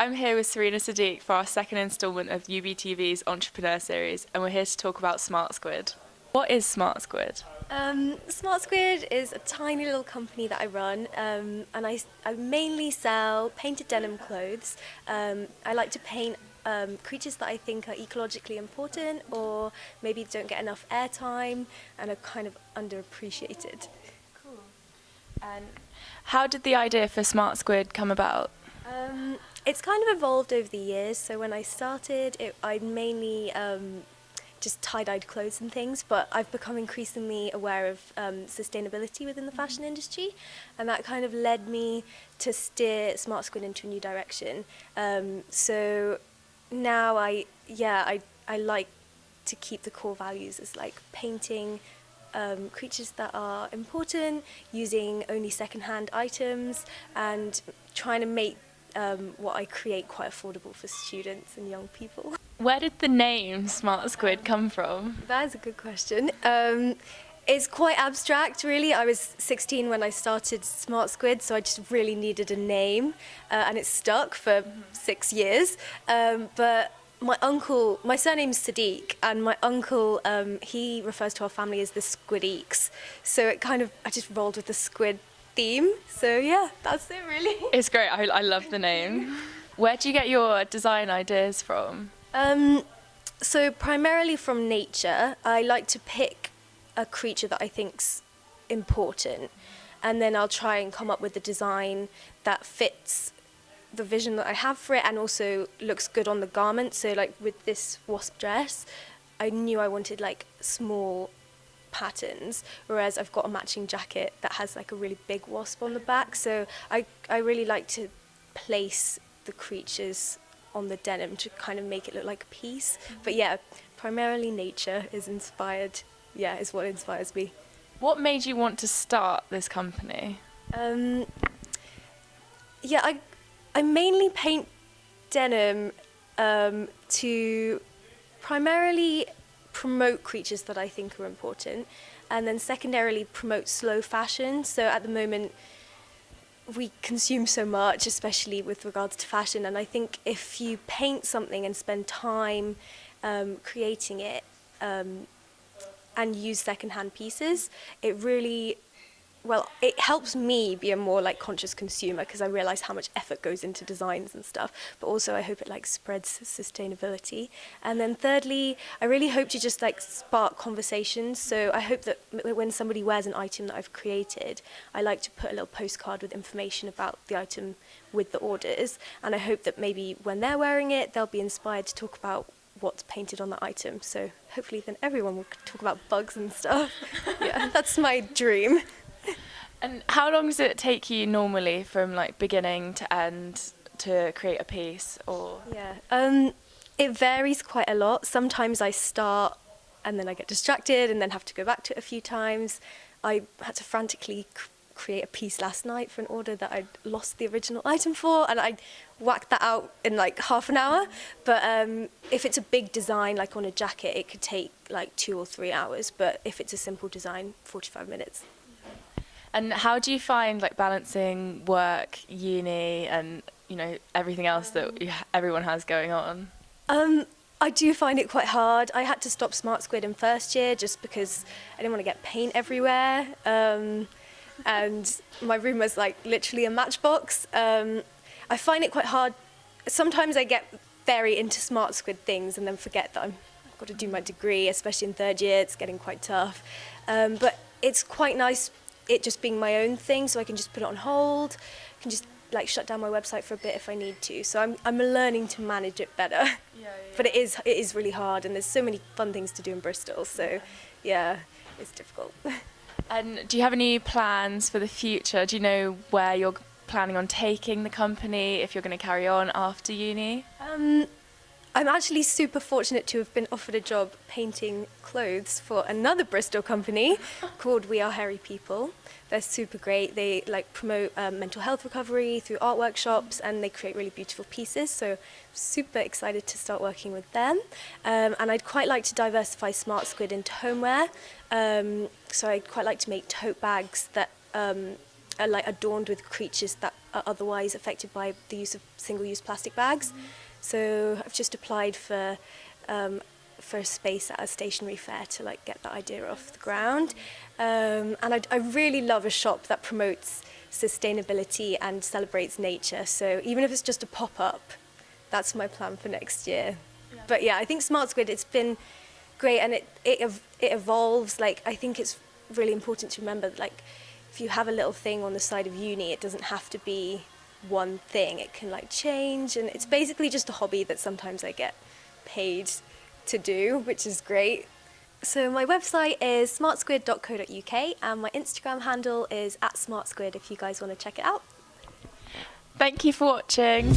I'm here with Serena Sadiq for our second instalment of UBTV's Entrepreneur Series, and we're here to talk about Smart Squid. What is Smart Squid? Smart Squid is a tiny little company that I run, and I mainly sell painted denim clothes. I like to paint creatures that I think are ecologically important or maybe don't get enough airtime and are kind of underappreciated. Cool. And how did the idea for Smart Squid come about? It's kind of evolved over the years. So when I started, I mainly just tie-dyed clothes and things, but I've become increasingly aware of sustainability within the fashion industry, and that kind of led me to steer Smart Squid into a new direction. So now I like to keep the core values as like painting creatures that are important, using only second-hand items, and trying to make what I create quite affordable for students and young people. Where did the name Smart Squid come from? That is a good question. It's quite abstract, really. I was 16 when I started Smart Squid, so I just really needed a name, and it stuck for 6 years. But my surname's Sadiq, and my uncle, he refers to our family as the Squideeks. So I just rolled with the squid theme. So yeah, that's it really. It's great, I love the name. Where do you get your design ideas from? So primarily from nature. I like to pick a creature that I think's important, and then I'll try and come up with a design that fits the vision that I have for it and also looks good on the garment. So like with this wasp dress, I knew I wanted like small patterns, whereas I've got a matching jacket that has like a really big wasp on the back. So I really like to place the creatures on the denim to kind of make it look like a piece. But yeah, primarily nature is what inspires me. What made you want to start this company? I mainly paint denim to primarily promote creatures that I think are important, and then secondarily promote slow fashion. So at the moment, we consume so much, especially with regards to fashion, and I think if you paint something and spend time creating it and use secondhand pieces, it helps me be a more like conscious consumer, because I realize how much effort goes into designs and stuff, but also I hope it like spreads sustainability. And then thirdly, I really hope to just like spark conversations. So I hope that when somebody wears an item that I've created, I like to put a little postcard with information about the item with the orders, and I hope that maybe when they're wearing it, they'll be inspired to talk about what's painted on the item. So hopefully then everyone will talk about bugs and stuff. Yeah, that's my dream. And how long does it take you normally from like beginning to end to create a piece? Or it varies quite a lot. Sometimes I start and then I get distracted and then have to go back to it a few times. I had to frantically create a piece last night for an order that I'd lost the original item for, and I whacked that out in like half an hour. But if it's a big design like on a jacket, it could take like 2 or 3 hours, but if it's a simple design, 45 minutes. And how do you find like balancing work, uni, and everything else that everyone has going on? I do find it quite hard. I had to stop Smart Squid in first year just because I didn't want to get paint everywhere, and my room was like literally a matchbox. I find it quite hard. Sometimes I get very into Smart Squid things and then forget that I've got to do my degree, especially in third year. It's getting quite tough, but it's quite nice it just being my own thing, so I can just put it on hold. I can just like shut down my website for a bit if I need to. So I'm learning to manage it better. But it is really hard, and there's so many fun things to do in Bristol. So yeah, it's difficult. And do you have any plans for the future? Do you know where you're planning on taking the company, if you're going to carry on after uni? I'm actually super fortunate to have been offered a job painting clothes for another Bristol company called We Are Hairy People. They're super great. They like promote mental health recovery through art workshops, and they create really beautiful pieces. So super excited to start working with them. And I'd quite like to diversify Smart Squid into homeware. So I'd quite like to make tote bags that are like adorned with creatures that are otherwise affected by the use of single-use plastic bags. So I've just applied for a space at a stationery fair to like get that idea off the ground. And I really love a shop that promotes sustainability and celebrates nature. So even if it's just a pop-up, that's my plan for next year. Yeah. But yeah, I think Smart Squid, it's been great, and it evolves. Like, I think it's really important to remember that, like, if you have a little thing on the side of uni, it doesn't have to be one thing. It can like change, and it's basically just a hobby that sometimes I get paid to do, which is great. So my website is smartsquid.co.uk, and my Instagram handle is @smartsquid if you guys want to check it out. Thank you for watching.